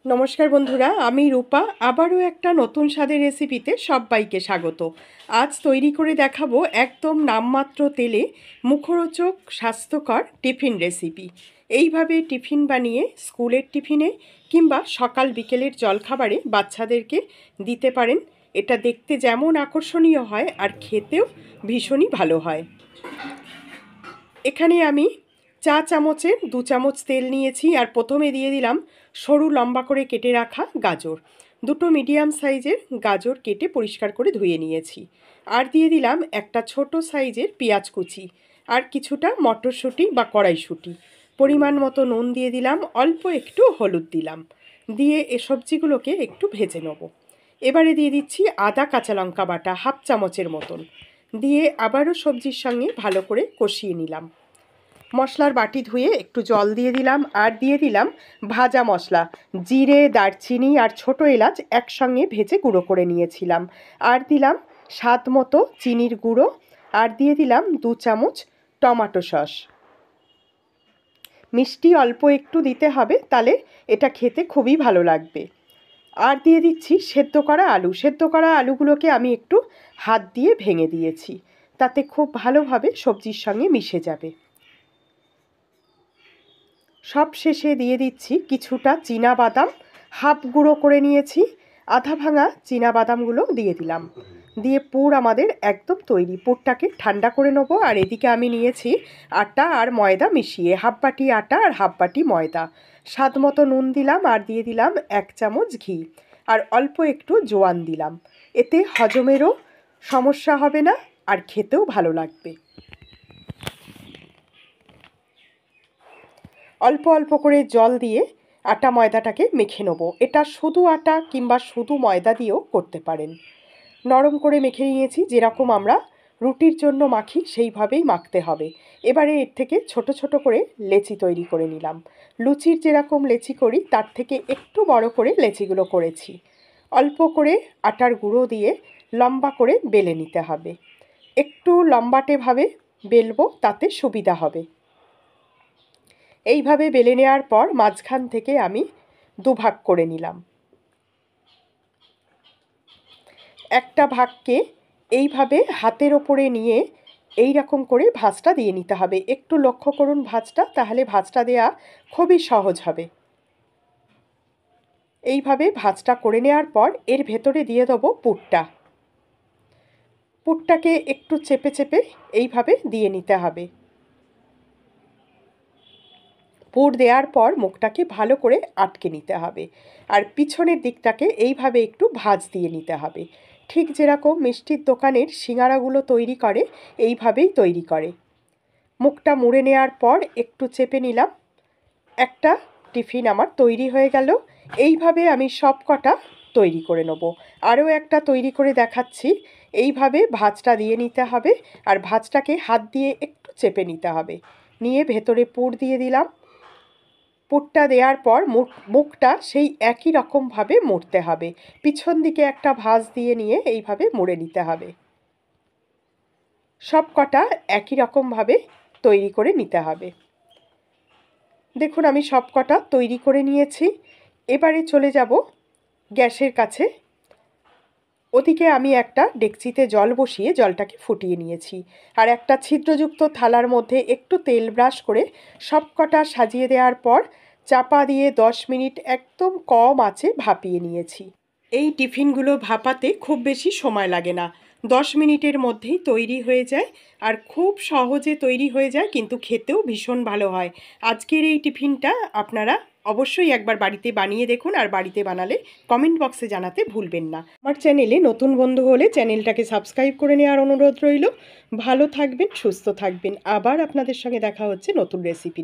নমস্কার বন্ধুরা, আমি রূপা আবারও একটা নতুন স্বাদের রেসিপিতে সবাইকে স্বাগত। আজ তৈরি করে দেখাবো একদম নামমাত্র তেলে মুখরোচক স্বাস্থ্যকর টিফিন রেসিপি। এইভাবে টিফিন বানিয়ে স্কুলের টিফিনে কিংবা সকাল বিকেলের জলখাবারে বাচ্চাদেরকে দিতে পারেন। এটা দেখতে যেমন আকর্ষণীয় হয় আর খেতেও ভীষণই ভালো হয়। এখানে আমি চা চামচের 2 চামচ তেল নিয়েছি আর প্রথমে দিয়ে দিলাম সরু লম্বা করে কেটে রাখা গাজর। দুটো মিডিয়াম সাইজের গাজর কেটে পরিষ্কার করে ধুয়ে নিয়েছি। আর দিয়ে দিলাম একটা ছোট সাইজের পেঁয়াজ কুচি আর কিছুটা মটরশুঁটি বা কড়াইশুঁটি। পরিমাণ মতো নুন দিয়ে দিলাম, অল্প একটু হলুদ দিলাম, দিয়ে এ সবজিগুলোকে একটু ভেজে নেব। এবারে দিয়ে দিচ্ছি আদা কাঁচা লঙ্কা বাটা হাফ চামচের মতন, দিয়ে আবারও সবজির সঙ্গে ভালো করে কষিয়ে নিলাম। মশলার বাটি ধুয়ে একটু জল দিয়ে দিলাম আর দিয়ে দিলাম ভাজা মশলা, জিরে, দারচিনি আর ছোটো এলাচ একসঙ্গে ভেজে গুঁড়ো করে নিয়েছিলাম। আর দিলাম স্বাদ মতো চিনির গুঁড়ো আর দিয়ে দিলাম 2 চামচ টমেটো সস। মিষ্টি অল্প একটু দিতে হবে, তাহলে এটা খেতে খুবই ভালো লাগবে। আর দিয়ে দিচ্ছি সেদ্ধ করা আলু। সেদ্ধ করা আলুগুলোকে আমি একটু হাত দিয়ে ভেঙে দিয়েছি, তাতে খুব ভালোভাবে সবজির সঙ্গে মিশে যাবে। সব শেষে দিয়ে দিচ্ছি কিছুটা চীনা বাদাম, হাফ গুঁড়ো করে নিয়েছি, আধা ভাঙা চীনা বাদামগুলো দিয়ে দিলাম। দিয়ে পুর আমাদের একদম তৈরি। পুরটাকে ঠান্ডা করে নেবো। আর এদিকে আমি নিয়েছি আটা আর ময়দা মিশিয়ে, হাফ বাটি আটা আর হাফ বাটি ময়দা। স্বাদ মতো নুন দিলাম আর দিয়ে দিলাম 1 চামচ ঘি আর অল্প একটু জোয়ান দিলাম। এতে হজমেরও সমস্যা হবে না আর খেতেও ভালো লাগবে। অল্প অল্প করে জল দিয়ে আটা ময়দাটাকে মেখে নেব। এটা শুধু আটা কিংবা শুধু ময়দা দিয়েও করতে পারেন। নরম করে মেখে নিয়েছি, যেরকম আমরা রুটির জন্য মাখি সেইভাবেই মাখতে হবে। এবারে এর থেকে ছোট ছোট করে লেচি তৈরি করে নিলাম। লুচির যেরকম লেচি করি তার থেকে একটু বড় করে লেচিগুলো করেছি। অল্প করে আটার গুঁড়ো দিয়ে লম্বা করে বেলে নিতে হবে। একটু লম্বাটেভাবে বেলবো, তাতে সুবিধা হবে। এইভাবে বেলে নেওয়ার পর মাঝখান থেকে আমি 2 ভাগ করে নিলাম। একটা ভাগকে এইভাবে হাতের ওপরে নিয়ে এই রকম করে ভাঁজটা দিয়ে নিতে হবে। একটু লক্ষ্য করুন ভাঁজটা, তাহলে ভাঁজটা দেওয়া খুবই সহজ হবে। এইভাবে ভাঁজটা করে নেওয়ার পর এর ভেতরে দিয়ে দেবো পুরটা। পুরটাকে একটু চেপে চেপে এইভাবে দিয়ে নিতে হবে। পুর দেওয়ার পর মুখটাকে ভালো করে আটকে নিতে হবে আর পিছনের দিকটাকে এইভাবে একটু ভাঁজ দিয়ে নিতে হবে। ঠিক যেরকম মিষ্টির দোকানের সিঙাড়াগুলো তৈরি করে এইভাবেই তৈরি করে। মুখটা মুড়ে নেওয়ার পর একটু চেপে নিলাম। একটা টিফিন আমার তৈরি হয়ে গেল। এইভাবে আমি সব কটা তৈরি করে নেব। আরও একটা তৈরি করে দেখাচ্ছি। এইভাবে ভাঁজটা দিয়ে নিতে হবে আর ভাঁজটাকে হাত দিয়ে একটু চেপে নিতে হবে। নিয়ে ভেতরে পুর দিয়ে দিলাম। পুরটা দেওয়ার পর মুখটা সেই একই রকমভাবে মুড়তে হবে। পিছন দিকে একটা ভাঁজ দিয়ে নিয়ে এইভাবে মুড়ে নিতে হবে। সব কটা একই রকমভাবে তৈরি করে নিতে হবে। দেখুন আমি সব কটা তৈরি করে নিয়েছি। এবারে চলে যাব গ্যাসের কাছে। ওদিকে আমি একটা ডেকচিতে জল বসিয়ে জলটাকে ফুটিয়ে নিয়েছি আর একটা ছিদ্রযুক্ত থালার মধ্যে একটু তেল ব্রাশ করে সব কটা সাজিয়ে দেওয়ার পর চাপা দিয়ে 10 মিনিট একদম কম আঁচে ভাপিয়ে নিয়েছি। এই টিফিনগুলো ভাপাতে খুব বেশি সময় লাগে না, 10 মিনিটের মধ্যেই তৈরি হয়ে যায় আর খুব সহজে তৈরি হয়ে যায়, কিন্তু খেতেও ভীষণ ভালো হয়। আজকের এই টিফিনটা আপনারা অবশ্যই একবার বাড়িতে বানিয়ে দেখুন আর বাড়িতে বানালে কমেন্ট বক্সে জানাতে ভুলবেন না। আমার চ্যানেলে নতুন বন্ধু হলে চ্যানেলটাকে সাবস্ক্রাইব করে নেওয়ার অনুরোধ রইল। ভালো থাকবেন, সুস্থ থাকবেন। আবার আপনাদের সঙ্গে দেখা হচ্ছে নতুন রেসিপি।